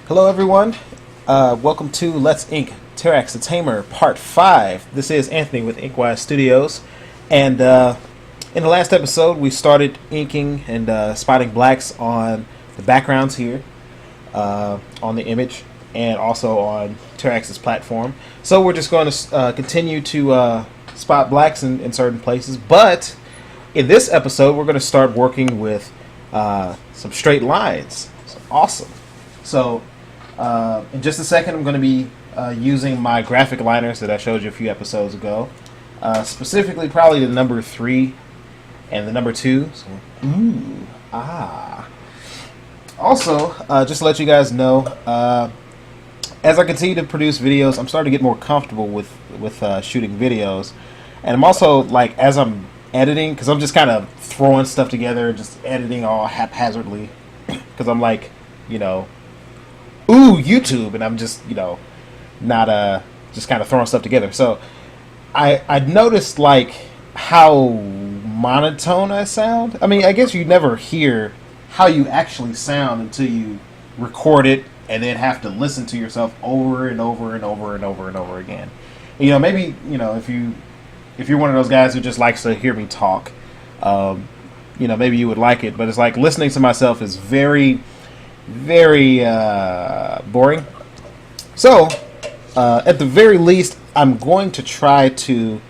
Hello, everyone. Welcome to Let's Ink Terrax the Tamer Part 5. This is Anthony with Inkwise Studios. And in the last episode, we started inking and spotting blacks on the backgrounds here on the image and also on Terrax's platform. So we're just going to continue to spot blacks in certain places. But in this episode, we're going to start working with some straight lines. So, awesome. So in just a second, I'm going to be using my graphic liners that I showed you a few episodes ago. Specifically, probably the number 3 and the number 2. So, Also, just to let you guys know, as I continue to produce videos, I'm starting to get more comfortable with shooting videos. And I'm also, like, as I'm editing, because I'm just kind of throwing stuff together, just editing all haphazardly, because I'm like, ooh, YouTube, and I'm just, not just kind of throwing stuff together. So I noticed, like, how monotone I sound. I mean, I guess you never hear how you actually sound until you record it and then have to listen to yourself over and over and over and over and over again. Maybe, if you're one of those guys who just likes to hear me talk, maybe you would like it, but it's like listening to myself is very boring. So, at the very least, I'm going to try to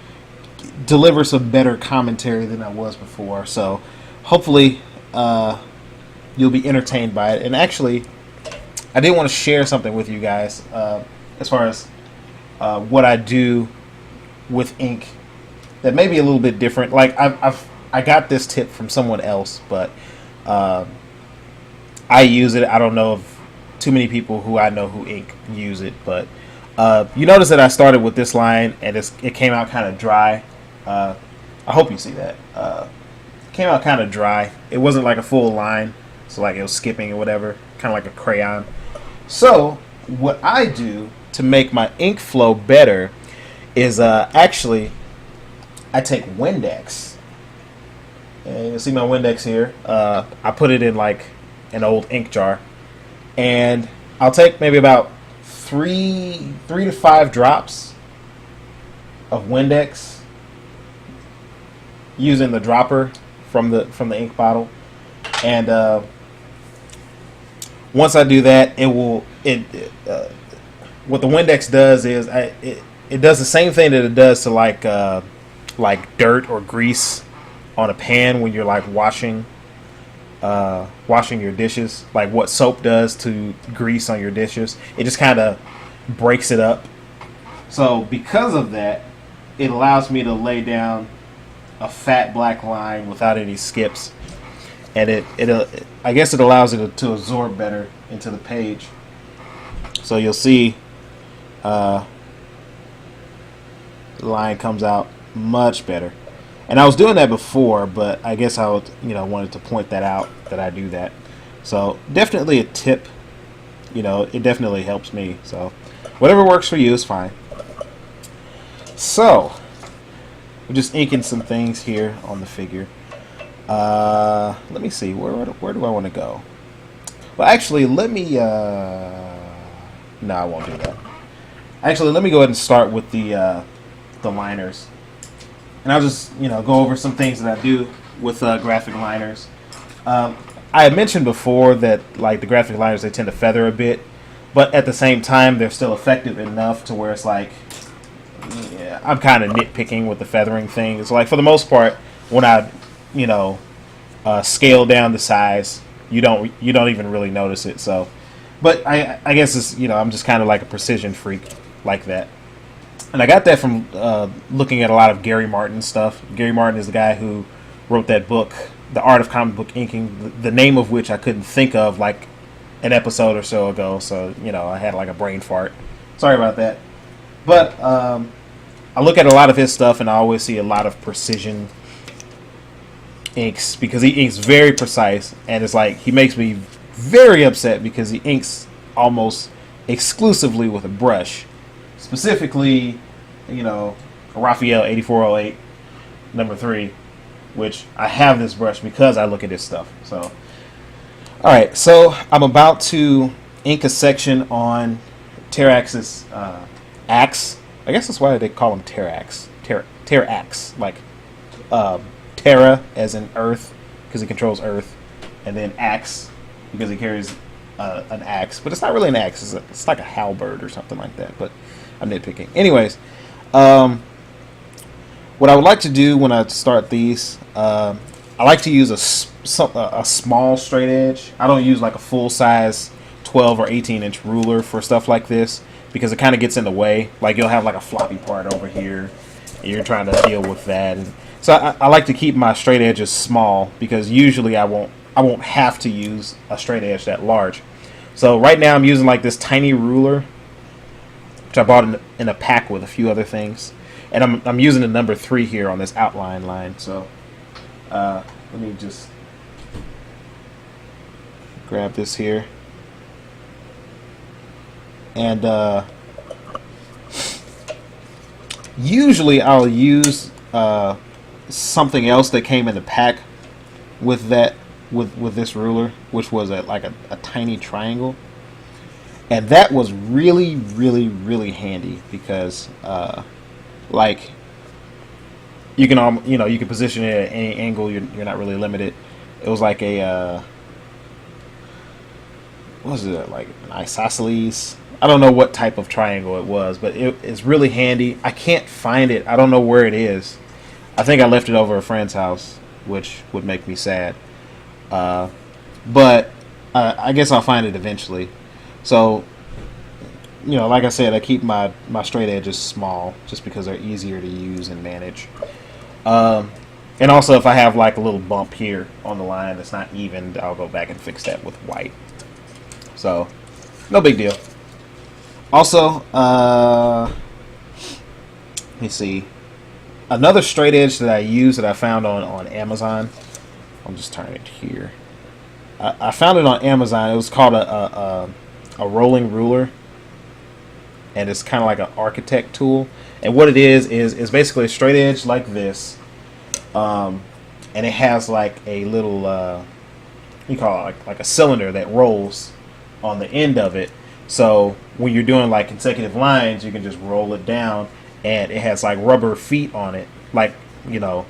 deliver some better commentary than I was before. So, hopefully, you'll be entertained by it. And actually, I did want to share something with you guys as far as what I do with ink that may be a little bit different. Like, I got this tip from someone else, but I use it. I don't know if too many people who I know who ink use it, but you notice that I started with this line and it came out kind of dry. I hope you see that. It came out kind of dry. It wasn't like a full line, so like it was skipping or whatever, kind of like a crayon. So what I do to make my ink flow better is actually I take Windex. And you'll see my Windex here. I put it in like an old ink jar, and I'll take maybe about three to 5 drops of Windex using the dropper from the ink bottle, and once I do that, what the Windex does is it does the same thing that it does to like dirt or grease on a pan when you're like washing your dishes, like what soap does to grease on your dishes. It just kind of breaks it up. So because of that, it allows me to lay down a fat black line without any skips, and I guess it allows it to absorb better into the page. So you'll see the line comes out much better. And I was doing that before, but I guess I would, wanted to point that out, that I do that. So definitely a tip. It definitely helps me. So whatever works for you is fine. So we're just inking some things here on the figure. Let me see. Where do I want to go? Well, actually, let me. No, I won't do that. Actually, let me go ahead and start with the liners. And I'll just, go over some things that I do with graphic liners. I had mentioned before that, like, the graphic liners, they tend to feather a bit, but at the same time, they're still effective enough to where it's like, yeah, I'm kind of nitpicking with the feathering thing. It's like, for the most part, when I, scale down the size, you don't even really notice it. So, but I guess it's, I'm just kind of like a precision freak like that. And I got that from looking at a lot of Gary Martin stuff. Gary Martin is the guy who wrote that book, The Art of Comic Book Inking, the name of which I couldn't think of like an episode or so ago. So, I had like a brain fart. Sorry about that. But I look at a lot of his stuff and I always see a lot of precision inks because he inks very precise. And it's like he makes me very upset because he inks almost exclusively with a brush. Specifically, Raphael 8408 number 3, which I have this brush because I look at his stuff. So, all right, so I'm about to ink a section on Terrax's axe. I guess that's why they call him Terrax. Terrax, like Terra as in Earth, because he controls Earth, and then axe because he carries an axe. But it's not really an axe. It's like a halberd or something like that. But I'm nitpicking. Anyways, what I would like to do when I start these, I like to use a small straight edge. I don't use like a full size 12 or 18-inch ruler for stuff like this because it kind of gets in the way. Like you'll have like a floppy part over here, and you're trying to deal with that. And so I like to keep my straight edges small because usually I won't have to use a straight edge that large. So right now I'm using like this tiny ruler, which I bought in a pack with a few other things, and I'm using the number 3 here on this outline line. So let me just grab this here. And usually I'll use something else that came in the pack with this ruler, which was like a tiny triangle, and that was really, really, really handy because like you can you can position it at any angle. You're not really limited. It was like a what was it, like an isosceles? I don't know what type of triangle it was, but it's really handy. I can't find it. I don't know where it is. I think I left it over a friend's house, which would make me sad. But I guess I'll find it eventually. So, like I said, I keep my straight edges small just because they're easier to use and manage. And also, if I have like a little bump here on the line that's not even, I'll go back and fix that with white. So, no big deal. Also, let me see. Another straight edge that I use that I found on Amazon. I'll just turn it here. I found it on Amazon. It was called a rolling ruler, and it's kind of like an architect tool. And what it is basically a straight edge like this, and it has like a little you call it like a cylinder that rolls on the end of it. So when you're doing like consecutive lines, you can just roll it down, and it has like rubber feet on it, like the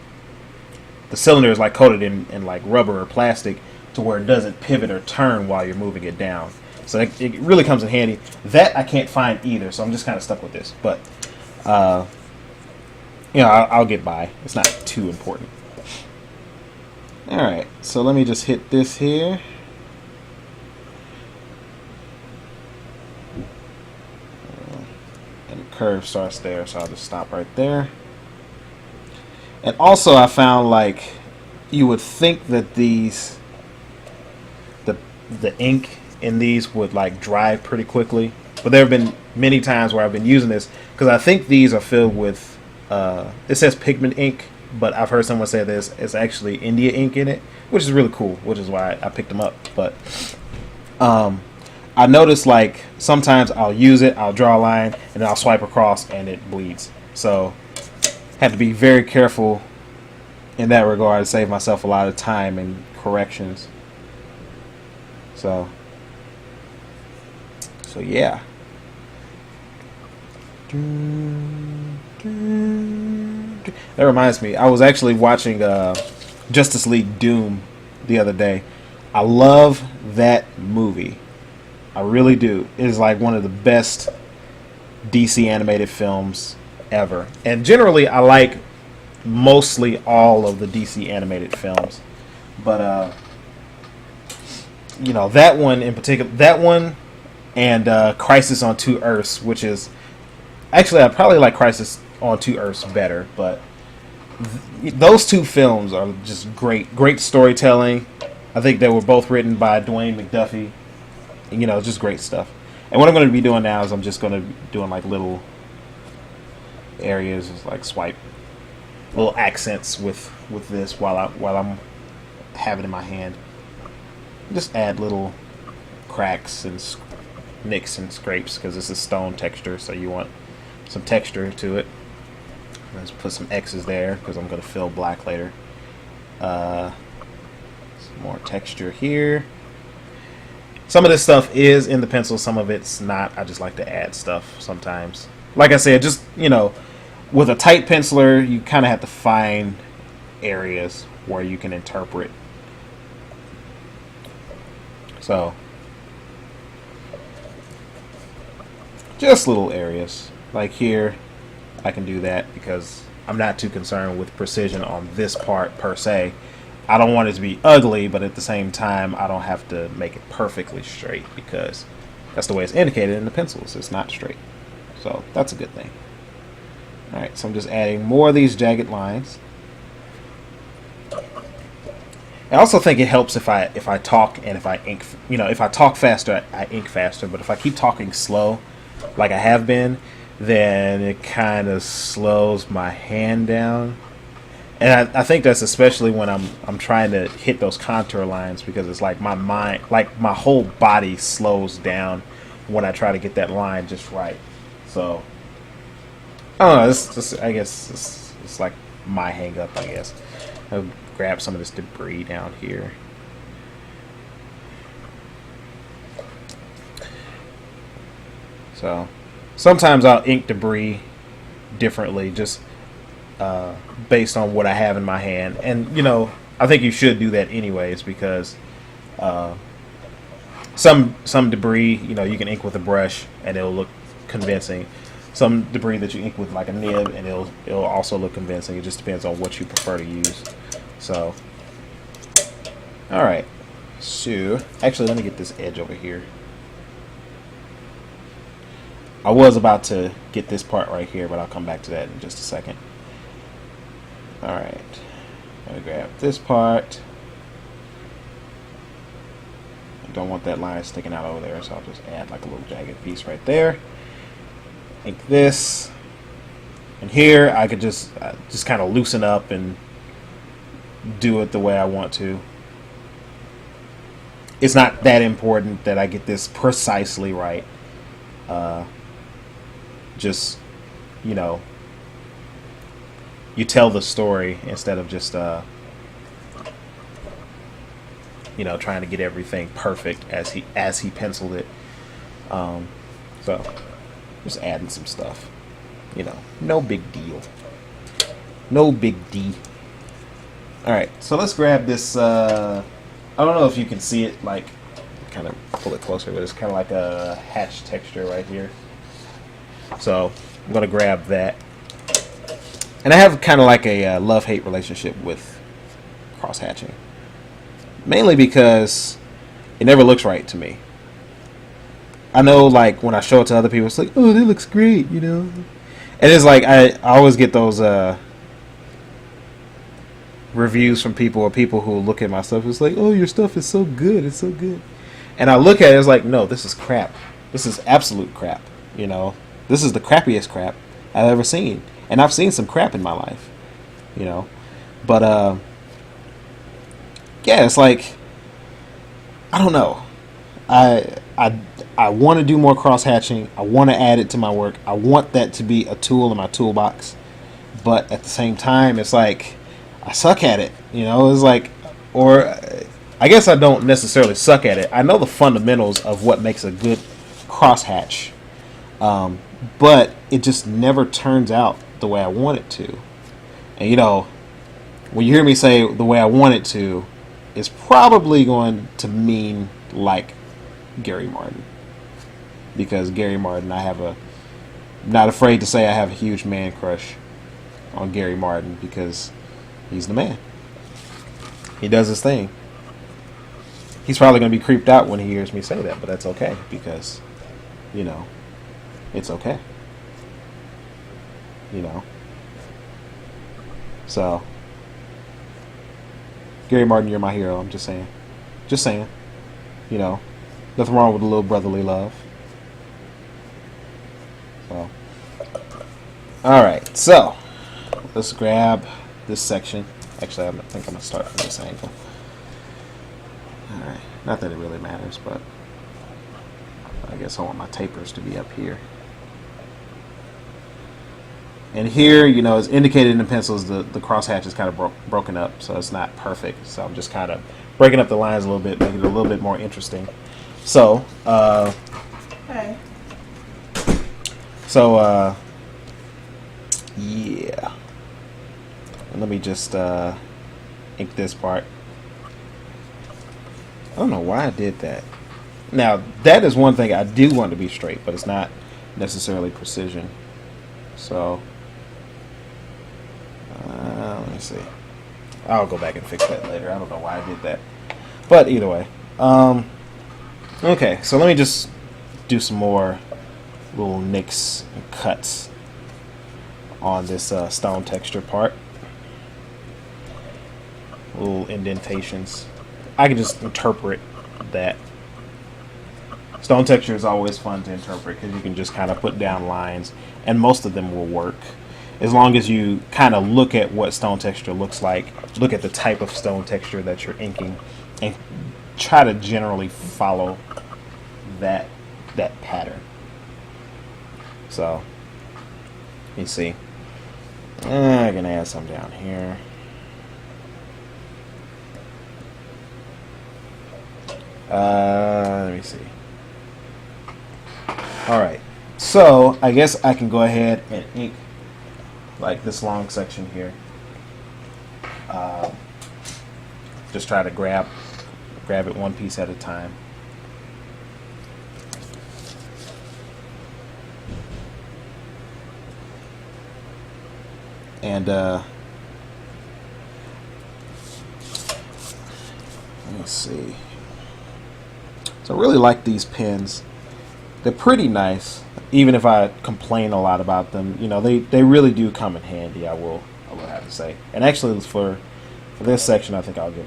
cylinder is like coated in like rubber or plastic to where it doesn't pivot or turn while you're moving it down. So it really comes in handy. That I can't find either, so I'm just kind of stuck with this. But I'll get by. It's not too important. All right, so let me just hit this here. And the curve starts there, so I'll just stop right there. And also I found like you would think that the ink in these would like dry pretty quickly, but there have been many times where I've been using this because I think these are filled with it says pigment ink, but I've heard someone say it's actually India ink in it, which is really cool, which is why I picked them up. But I noticed like sometimes I'll use it, I'll draw a line, and then I'll swipe across and it bleeds. So have to be very careful in that regard to save myself a lot of time and corrections. So yeah. That reminds me, I was actually watching Justice League Doom the other day. I love that movie. I really do. It is like one of the best DC animated films ever. And generally I like mostly all of the DC animated films. But that one in particular, that one and Crisis on Two Earths, which is actually I probably like Crisis on Two Earths better, but those two films are just great storytelling. I think they were both written by Dwayne McDuffie. Just great stuff. And what I'm going to be doing now is I'm just going to be doing like little areas, like swipe little accents with this while I'm have it in my hand. Just add little cracks and nicks and scrapes because it's a stone texture, so you want some texture to it. Let's put some X's there because I'm going to fill black later. Some more texture here. Some of this stuff is in the pencil, some of it's not. I just like to add stuff sometimes. Like I said, just, with a tight penciler, you kind of have to find areas where you can interpret. So, just little areas. Like here, I can do that because I'm not too concerned with precision on this part per se. I don't want it to be ugly, but at the same time, I don't have to make it perfectly straight because that's the way it's indicated in the pencils. It's not straight. So that's a good thing. Alright, so I'm just adding more of these jagged lines. I also think it helps if I talk and if I ink. If I talk faster, I ink faster. But if I keep talking slow, like I have been, then it kind of slows my hand down. And I think that's especially when I'm trying to hit those contour lines, because it's like my mind, like my whole body slows down when I try to get that line just right. So I don't know. I guess it's like my hang up. I guess I'll grab some of this debris down here. So sometimes I'll ink debris differently, just based on what I have in my hand. And I think you should do that anyways, because some debris, you can ink with a brush and it'll look convincing. Some debris that you ink with like a nib and it'll also look convincing. It just depends on what you prefer to use. So alright, so actually let me get this edge over here. I was about to get this part right here, but I'll come back to that in just a second. Alright, I'm going to grab this part. I don't want that line sticking out over there, so I'll just add like a little jagged piece right there. Ink this. And here I could just kind of loosen up and do it the way I want to. It's not that important that I get this precisely right. Just, you tell the story instead of just, trying to get everything perfect as he penciled it. So just adding some stuff. No big deal. No big D. Alright, so let's grab this, I don't know if you can see it, like, kind of pull it closer, but it's kind of like a hatch texture right here. So I'm going to grab that. And I have kind of like a love-hate relationship with cross-hatching. Mainly because it never looks right to me. I know, like, when I show it to other people, it's like, oh, that looks great, And it's like, I always get those reviews from people, or people who look at my stuff. It's like, oh, your stuff is so good. It's so good. And I look at it, it's like, no, this is crap. This is absolute crap, This is the crappiest crap I've ever seen. And I've seen some crap in my life, But, yeah, it's like, I don't know. I want to do more cross-hatching. I want to add it to my work. I want that to be a tool in my toolbox. But at the same time, it's like, I suck at it. It's like, or I guess I don't necessarily suck at it. I know the fundamentals of what makes a good cross-hatch. But it just never turns out the way I want it to. And when you hear me say the way I want it to, it's probably going to mean like Gary Martin. Because Gary Martin, not afraid to say I have a huge man crush on Gary Martin, because he's the man. He does his thing. He's probably going to be creeped out when he hears me say that, but that's okay, because, it's okay. So, Gary Martin, you're my hero. I'm just saying. Just saying. Nothing wrong with a little brotherly love. So, alright, so let's grab this section. Actually, I think I'm going to start from this angle. Alright, not that it really matters, but I guess I want my tapers to be up here. And here, as indicated in the pencils, the crosshatch is kind of broken up, so it's not perfect. So I'm just kind of breaking up the lines a little bit, making it a little bit more interesting. So, Hey. so, yeah. Let me just ink this part. I don't know why I did that. Now, that is one thing I do want to be straight, but it's not necessarily precision. So, let me see. I'll go back and fix that later. I don't know why I did that. But either way. Okay, so let me just do some more little nicks and cuts on this stone texture part. Little indentations. I can just interpret that. Stone texture is always fun to interpret because you can just kind of put down lines, and most of them will work as long as you kind of look at what stone texture looks like, look at the type of stone texture that you're inking, and try to generally follow that pattern. So, let me see. I can add some down here. Let me see. Alright, so I guess I can go ahead and ink like this long section here. Just try to grab it one piece at a time. And let me see. So I really like these pens. They're pretty nice, even if I complain a lot about them. You know, they really do come in handy. I will have to say. And actually, for this section, I think I'll get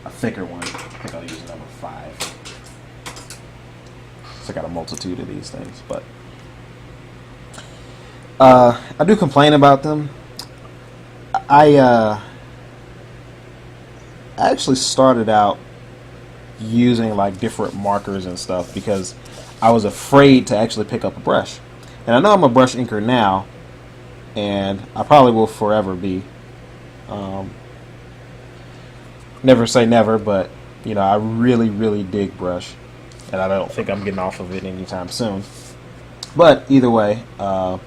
a thicker one. I think I'll use number 5. So I got a multitude of these things, but I do complain about them. I actually started out using like different markers and stuff because I was afraid to actually pick up a brush. And I know I'm a brush inker now, and I probably will forever be. Never say never, but you know, I really dig brush, and I don't think I'm getting off of it anytime soon. But either way, there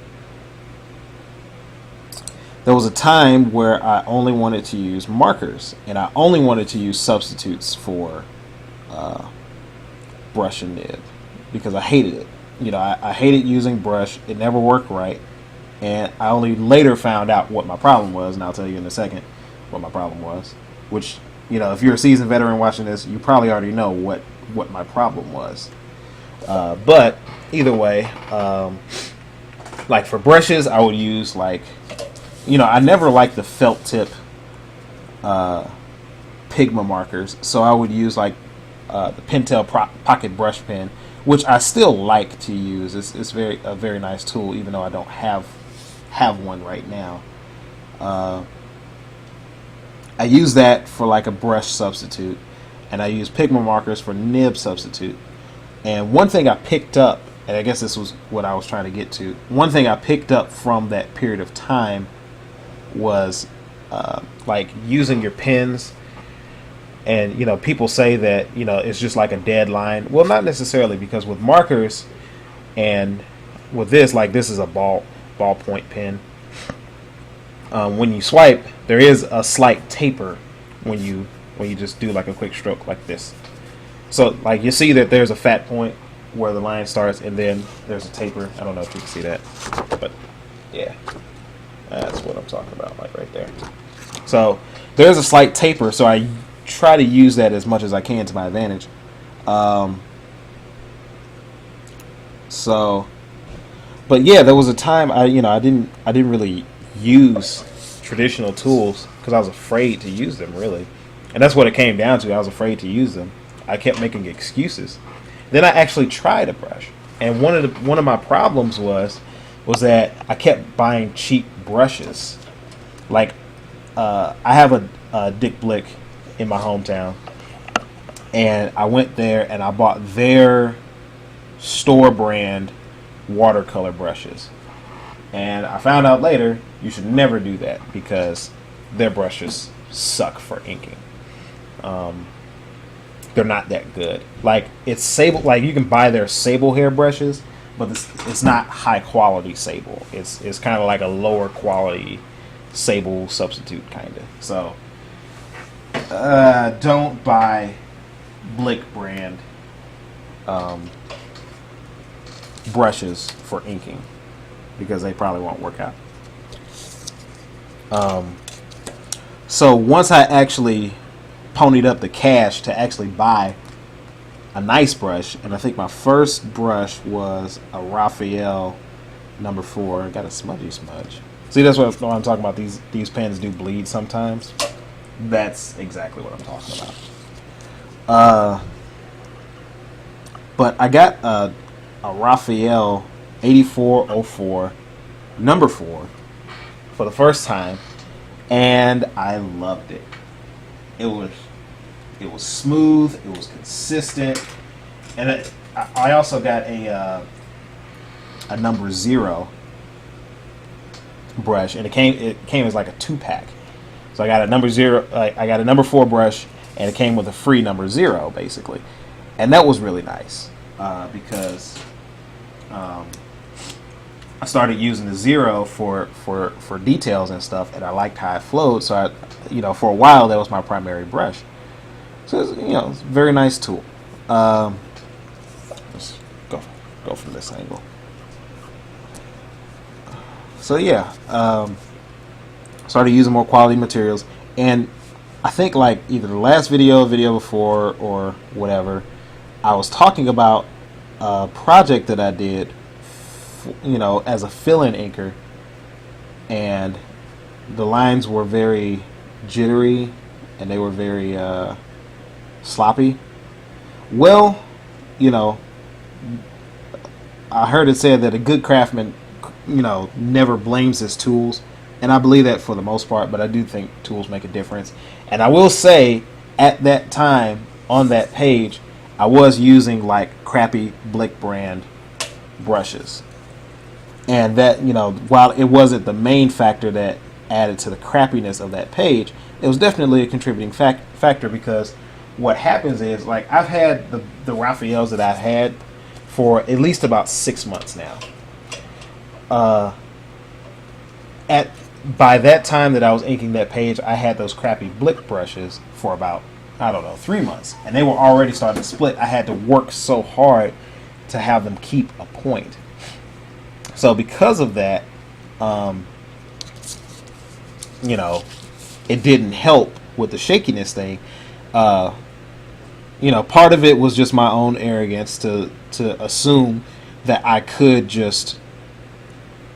was a time where I only wanted to use markers, and I only wanted to use substitutes for brush and nib because I hated it. You know, I hated using brush. It never worked right, and I only later found out what my problem was, and I'll tell you in a second what my problem was. Which, you know, if you're a seasoned veteran watching this, you probably already know what my problem was. But either way, like for brushes, I would use like, you know, I never liked the felt tip Pigma markers, so I would use like the Pentel Pocket Brush Pen, which I still like to use. It's a very nice tool, even though I don't have one right now. I use that for like a brush substitute, and I use Pigma markers for nib substitute. And one thing I picked up, and I guess this was what I was trying to get to, one thing I picked up from that period of time was like using your pens. And, you know, people say that, you know, it's just like a dead line. Well, not necessarily, because with markers and with this, like this is a ballpoint pen. When you swipe, there is a slight taper when you just do like a quick stroke like this. So like you see that there's a fat point where the line starts, and then there's a taper. I don't know if you can see that, but yeah, that's what I'm talking about, like right there. So there's a slight taper, so I try to use that as much as I can to my advantage. But yeah, there was a time I didn't really use traditional tools because I was afraid to use them, really, and that's what it came down to. I was afraid to use them. I kept making excuses. Then I actually tried a brush, and one of my problems was that I kept buying cheap brushes. Like I have a Dick Blick in my hometown, and I went there and I bought their store brand watercolor brushes, and I found out later you should never do that because their brushes suck for inking. they're not that good. Like it's sable, like you can buy their sable hair brushes, but it's not high quality sable. It's kind of like a lower quality sable substitute kind of. So don't buy Blick brand brushes for inking because they probably won't work out. So once I actually ponied up the cash to actually buy a nice brush, and I think my first brush was a Raphael number 4. I got a smudgy smudge. See, that's what I'm talking about. These pens do bleed sometimes. That's exactly what I'm talking about. But I got a Raphael 8404 number 4 for the first time, and I loved it. It was smooth. It was consistent, and I also got a number 0 brush, and it came as like a 2-pack. So I got a number 0. I got a number 4 brush, and it came with a free number 0, basically, and that was really nice because I started using the 0 for details and stuff, and I liked how it flowed. So for a while that was my primary brush. So it's a very nice tool. Let's go from this angle. So yeah, started using more quality materials, and I think like either the last video before, or whatever, I was talking about a project that I did, as a fill-in inker, and the lines were very jittery and they were very sloppy. Well, I heard it said that a good craftsman, never blames his tools, and I believe that for the most part, but I do think tools make a difference. And I will say, at that time, on that page, I was using like crappy Blick brand brushes. And that, while it wasn't the main factor that added to the crappiness of that page, it was definitely a contributing factor, because what happens is, like, I've had the Raphaels that I've had for at least about 6 months now. By that time that I was inking that page, I had those crappy Blick brushes for about, 3 months, and they were already starting to split. I had to work so hard to have them keep a point. So because of that, it didn't help with the shakiness thing. Part of it was just my own arrogance to assume that I could just,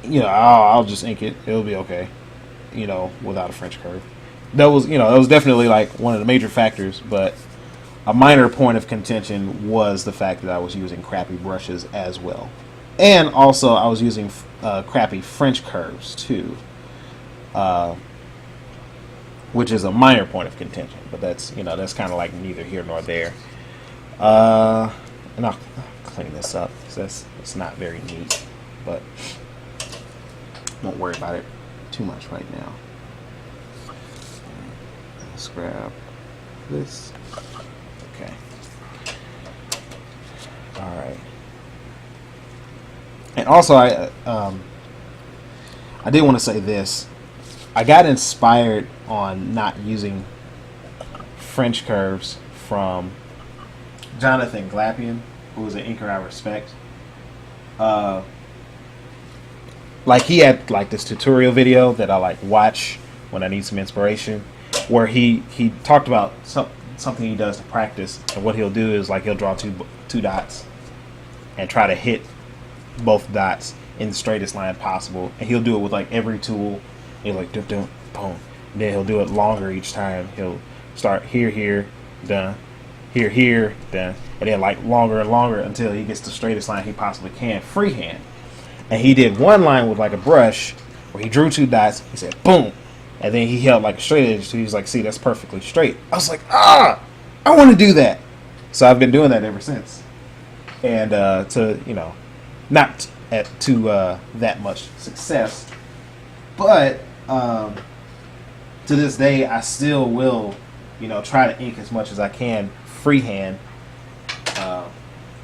I'll just ink it. It'll be okay, without a French curve. That was definitely like one of the major factors, but a minor point of contention was the fact that I was using crappy brushes as well. And also, I was using crappy French curves too, which is a minor point of contention. But that's kind of like neither here nor there. And I'll clean this up because it's not very neat, but won't worry about it too much right now. Let's grab this. Okay. All right. And also, I did want to say this. I got inspired on not using French curves from Jonathan Glapian, who is an inker I respect. Like, he had like this tutorial video that I like watch when I need some inspiration, where he talked about something he does to practice, and what he'll do is like he'll draw two dots and try to hit both dots in the straightest line possible, and he'll do it with like every tool. He'll like dum dum boom, and then he'll do it longer each time. He'll start here, done, here, done, and then like longer and longer until he gets the straightest line he possibly can freehand. And he did one line with like a brush where he drew 2 dots. He said boom, and then he held like a straight edge. So he was like, "See, that's perfectly straight." I was like, I want to do that. So I've been doing that ever since, and not to that much success, but to this day I still will try to ink as much as I can freehand,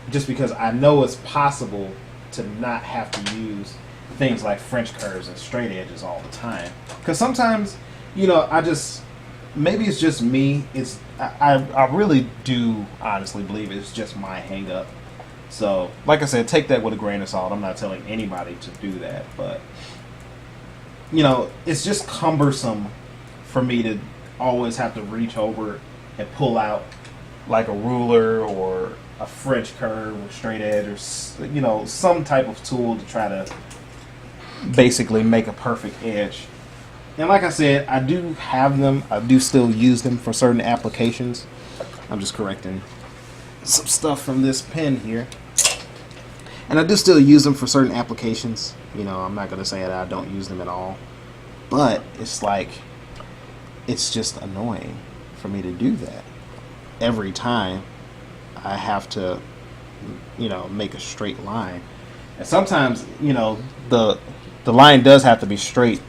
just because I know it's possible to not have to use things like French curves and straight edges all the time. Because sometimes, maybe it's just me. I really do honestly believe it's just my hang up. So, like I said, take that with a grain of salt. I'm not telling anybody to do that, but it's just cumbersome for me to always have to reach over and pull out like a ruler or a French curve or straight edge or some type of tool to try to basically make a perfect edge. And like I said, I do have them. I do still use them for certain applications. I'm just correcting some stuff from this pen here. And I do still use them for certain applications. I'm not going to say that I don't use them at all. But it's just annoying for me to do that. Every time I have to, make a straight line. And sometimes, the line does have to be straight,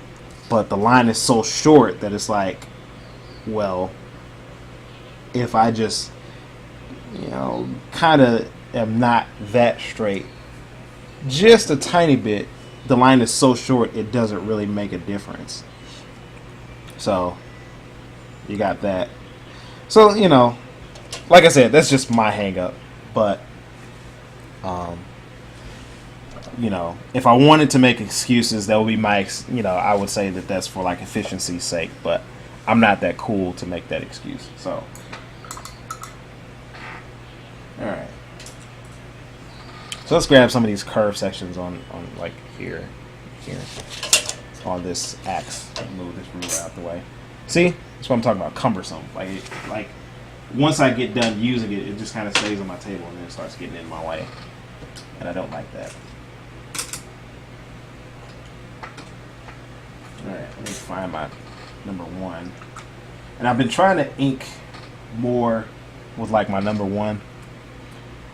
but the line is so short that it's like, well, if I just, kind of am not that straight, just a tiny bit, the line is so short it doesn't really make a difference. So, you got that. So, like I said, that's just my hang up. But, if I wanted to make excuses, that would be I would say that that's for like efficiency's sake. But I'm not that cool to make that excuse. So, alright. So let's grab some of these curve sections on like here, on this axe. Move this ruler out the way. See? That's what I'm talking about. Cumbersome. Like once I get done using it, it just kind of stays on my table and then it starts getting in my way. And I don't like that. Alright, let me find my number 1. And I've been trying to ink more with like my number 1.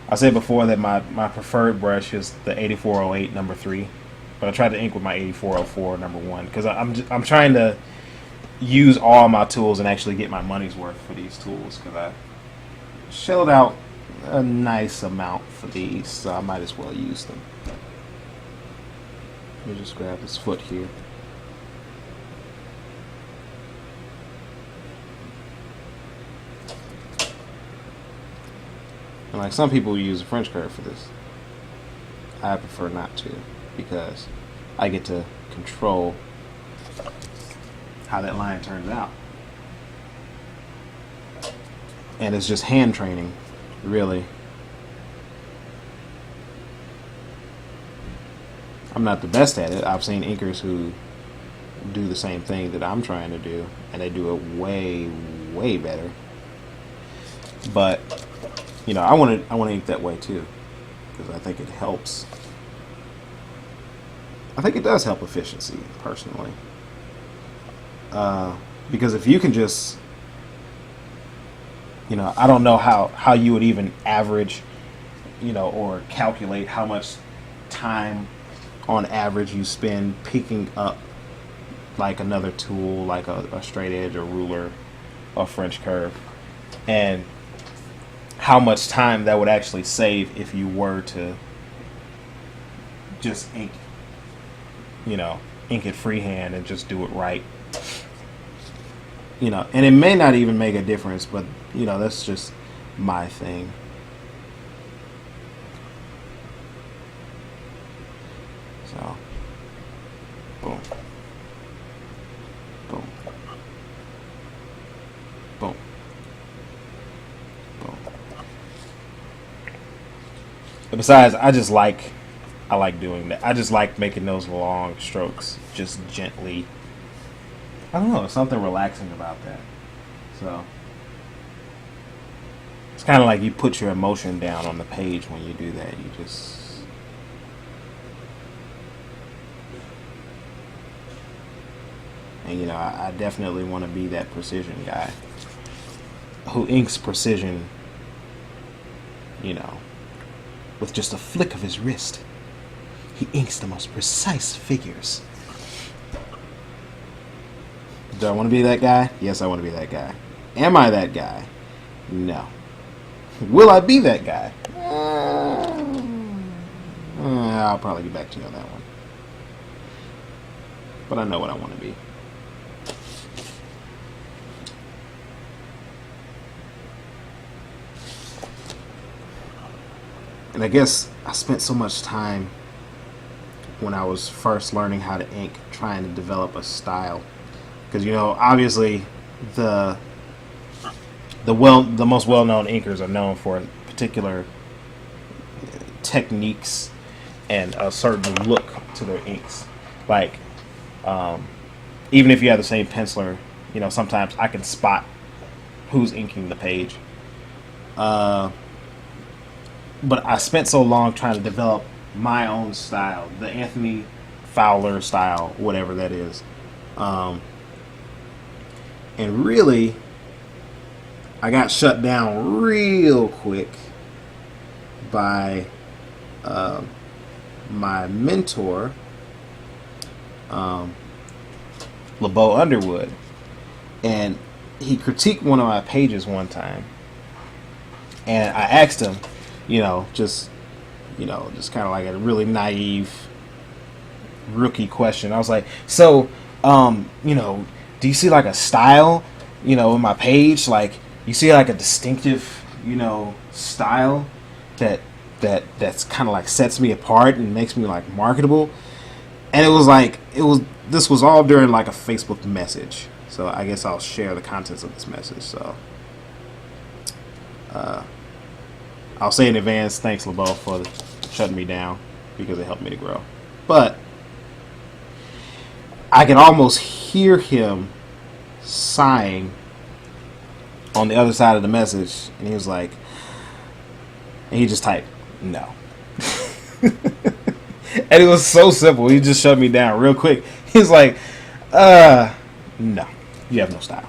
I said before that my preferred brush is the 8408 number 3. But I tried to ink with my 8404 number 1 because I'm trying to use all my tools and actually get my money's worth for these tools because I shelled out a nice amount for these, so I might as well use them. Let me just grab this foot here. And like some people use a French curve for this. I prefer not to because I get to control how that line turns out. And it's just hand training, really. I'm not the best at it. I've seen inkers who do the same thing that I'm trying to do, and they do it way, way better. But I want to ink that way too, because I think it helps. I think it does help efficiency, personally. Because if you can just, I don't know how you would even average, or calculate how much time on average you spend picking up like another tool, like a straight edge, a ruler, a French curve, and how much time that would actually save if you were to just ink it freehand and just do it right. And it may not even make a difference, but that's just my thing. So, boom, boom, boom, boom. But besides, I like doing that. I just like making those long strokes, just gently. I don't know, there's something relaxing about that. So it's kind of like you put your emotion down on the page when you do that. You just and I definitely want to be that precision guy who inks precision, with just a flick of his wrist. He inks the most precise figures. Do I want to be that guy? Yes, I want to be that guy. Am I that guy? No. Will I be that guy? I'll probably get back to you on that one. But I know what I want to be. And I guess I spent so much time when I was first learning how to ink trying to develop a style. Because, obviously the most well-known inkers are known for particular techniques and a certain look to their inks. Like, even if you have the same penciler, sometimes I can spot who's inking the page. But I spent so long trying to develop my own style, the Anthony Fowler style, whatever that is. And really, I got shut down real quick by my mentor, LeBeau Underwood. And he critiqued one of my pages one time. And I asked him, just kind of like a really naive rookie question. I was like, so, do you see like a style, in my page? Like, you see like a distinctive, style that's kind of like sets me apart and makes me like marketable? And this was all during like a Facebook message. So I guess I'll share the contents of this message. So, I'll say in advance, thanks LeBeau for shutting me down because it helped me to grow. But I can almost hear him sighing on the other side of the message, and he was like, and he just typed, no. And it was so simple. He just shut me down real quick. He's like, no, you have no style.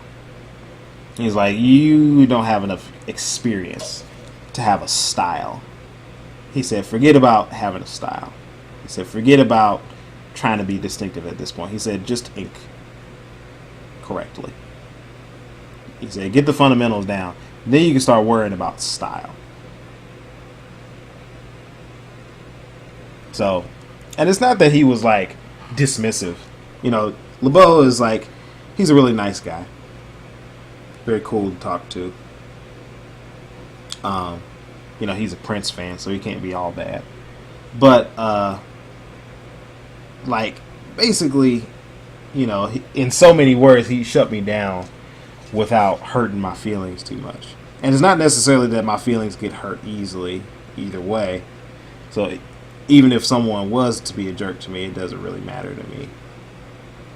He's like, you don't have enough experience to have a style. He said, forget about having a style. He said, forget about trying to be distinctive at this point. He said, just ink correctly. He said, get the fundamentals down. Then you can start worrying about style. So, and it's not that he was like dismissive. LeBeau is like, he's a really nice guy. Very cool to talk to. He's a Prince fan, so he can't be all bad. But, basically, in so many words, he shut me down without hurting my feelings too much. And it's not necessarily that my feelings get hurt easily either way. So even if someone was to be a jerk to me, it doesn't really matter to me.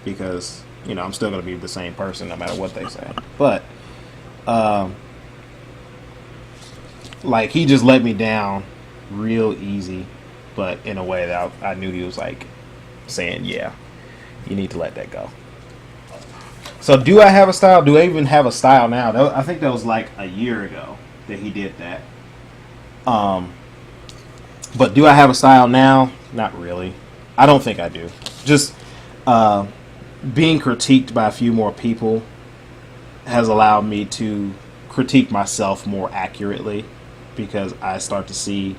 Because, I'm still going to be the same person no matter what they say. But, he just let me down real easy, but in a way that I knew he was like saying, yeah, you need to let that go. So do I have a style? Do I even have a style now? I think that was like a year ago that he did that. But do I have a style now? Not really. I don't think I do. Just being critiqued by a few more people has allowed me to critique myself more accurately, because I start to see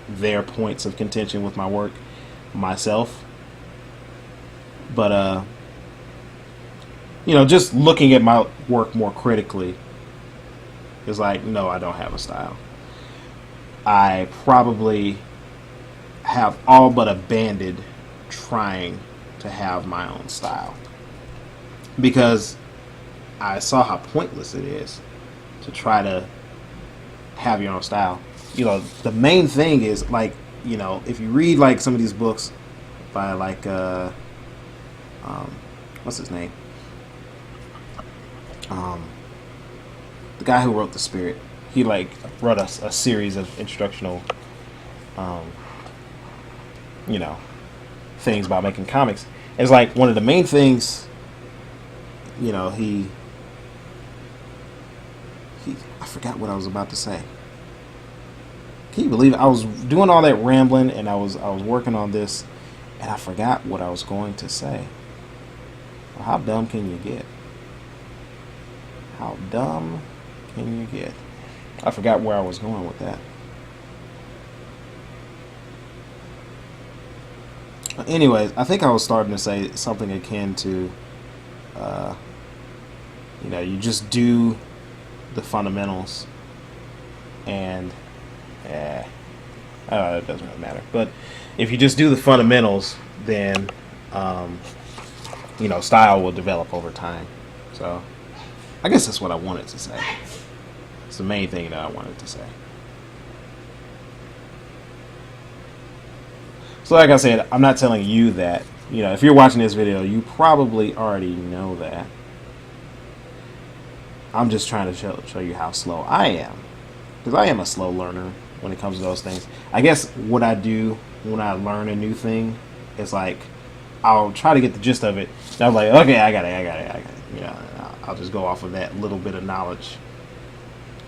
their points of contention with my work myself. But just looking at my work more critically is like, no, I don't have a style. I probably have all but abandoned trying to have my own style, because I saw how pointless it is to try to have your own style. The main thing is if you read like some of these books by like what's his name? The guy who wrote The Spirit. He wrote a series of instructional things about making comics. It's like one of the main things, he I forgot what I was about to say. Can you believe it? I was doing all that rambling and I was working on this and I forgot what I was going to say. Well, how dumb can you get? How dumb can you get? I forgot where I was going with that. Anyways, I think I was starting to say something akin to, you just do the fundamentals, and it doesn't really matter. But if you just do the fundamentals, then style will develop over time. So I guess that's what I wanted to say. It's the main thing that I wanted to say. So like I said, I'm not telling you that. If you're watching this video, you probably already know that. I'm just trying to show you how slow I am. Because I am a slow learner when it comes to those things. I guess what I do when I learn a new thing is like, I'll try to get the gist of it. And I'm like, okay, I got it. I'll just go off of that little bit of knowledge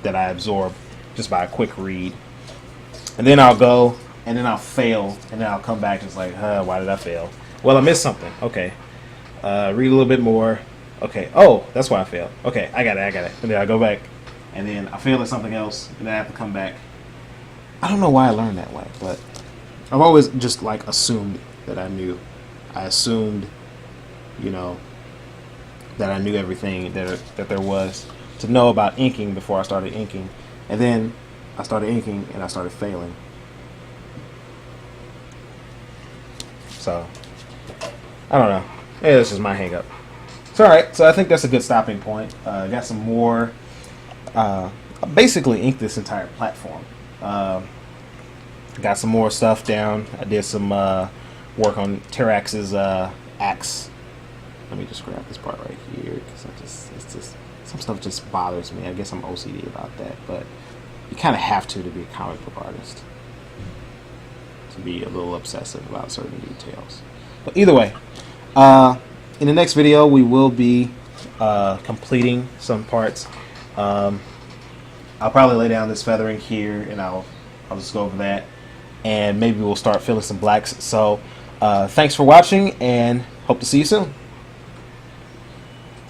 that I absorb just by a quick read. And then I'll go, and then I'll fail, and then I'll come back and it's like, why did I fail? Well, I missed something. Okay. Read a little bit more. Okay. Oh, that's why I failed. Okay, I got it. And then I go back, and then I fail at something else, and then I have to come back. I don't know why I learned that way, but I've always just like assumed that I knew. I assumed, that I knew everything that there was to know about inking before I started inking. And then I started inking, and I started failing. So, I don't know. Yeah, this is my hang up. So, alright, so I think that's a good stopping point. I got some more. I basically inked this entire platform. Got some more stuff down. I did some work on Terrax's axe. Let me just grab this part right here, because it's just some stuff just bothers me. I guess I'm OCD about that, but you kind of have to be a comic book artist to be a little obsessive about certain details. But either way, in the next video we will be completing some parts. I'll probably lay down this feathering here, and I'll just go over that, and maybe we'll start filling some blacks. So thanks for watching, and hope to see you soon.